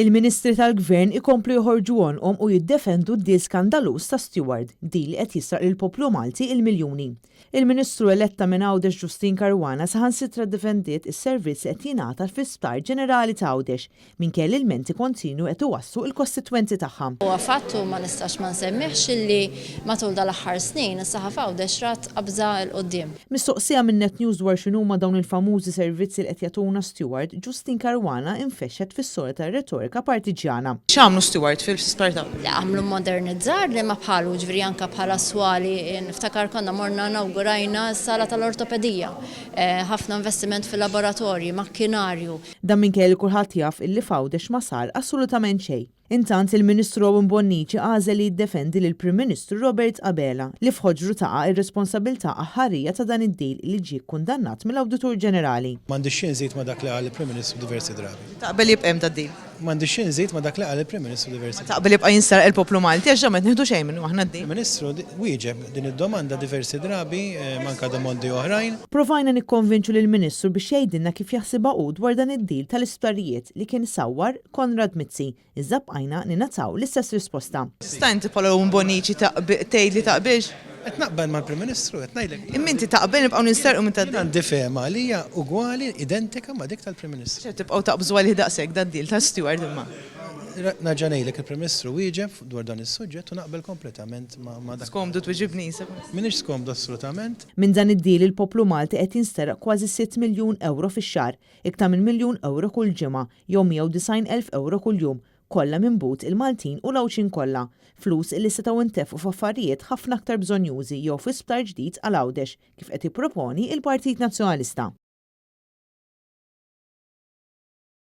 Il-Ministri tal-Gvern ikomplu joħorġu għonqhom u jiddefendu d-deal skandalus ta' Stewart, deal qed jisraq lill-poplu Malti il-miljuni. Il-Ministru eletta minn Għawdex Justin Caruana saħansitra ddefendiet is-servizz qed jingħata fl-Isptar Ġenerali ta' Għawdex minkejja il-menti kontinu qed iwasslu l-kostitwenti tagħha. Huwa fattu ma nistax ma nsemmihx illi matul dal-aħħar snin is-saħħa f'Għawdex rat qabża l qudiem. Mistoqsija minn Net News dwar x'inhuma dawn il-famużi servizzi li qed jagħtuna Stewart, Justin Caruana infexxet fis-sora tar-retorika partiġjana. X'għamlu Stewart fil-Isptar ta' Għamlu modernizzar li ma bħalu ġifieri anke bħala swali niftakar konna morna nawgurajna s-sala tal-ortopedija. Ħafna investiment fil-laboratorji, makkinarju. Dan minkejja li kulħadd jaf illi f'Għawdex ma sar assolutament xejn. Intant il-Ministru Owen Bonnici għażel li jiddefendi lil Prim Ministru Robert Abela li f'ħoġru taqa' ir-responsabilità aħħarija ta' dan id-deal li ġie kkundannat mill-Awditur Ġenerali. M'għandix xejn żejt ma' dak li qal il-Prim Ministru diversi drabi. Taqbel jibqa' hemm tad-deal. M'għandix xejn żejt ma' dak li qal il-Prim Ministru diversi drabi. Taqbel jibqa' jinsaraq il-poplu Malti għax ġemmet nieħdu xejn minnu aħna d-deal. Il-Ministru wieġeb din id-domanda diversi drabi manka domondi oħrajn. Provajna nikkonvinċu lill-Ministru biex jgħidilna kif jaħsibha hu dwar dan id-deal tal-isptarijiet li kien sawwar Konrad Mizzi. Iżda bqajna ninazzaw l-istess risposta. Sta inti bħala Owen Bonnici tgħid li taqbilx? Qed naqbel mal-Prim-Ministru qed ngħidlek. Imminti taqbel nibqgħu ninstarqu minn tad-deal. Għandi fehma li hija ugwali identika ma' dik tal-Prim-Ministru. X'qed tibqgħu taqbżu għalih daqshekk dad-deal ta' Stewart imma. Naġa ngħidlek il-Prim-Ministru wieġeb dwar dan is-suġġett u naqbel kompletament ma' dak. Skomdu twiġibni isek. M'iniex skomdu assolutament. Minn dan id-deal il-poplu Malti qed jinsteraq kważi 6 miljun euro fix-xahar, iktar minn miljun euro kull ġimgħa, jew 190,000 euro kull jum. Kollha minbut il-Maltin u l-Għawxin kollha. Flus li setgħu ntefqu f'affarijiet ħafna aktar bżonjużi jew fi sptar ġdid għal Għawdex kif qed jipproponi il-Partit Nazzjonalista.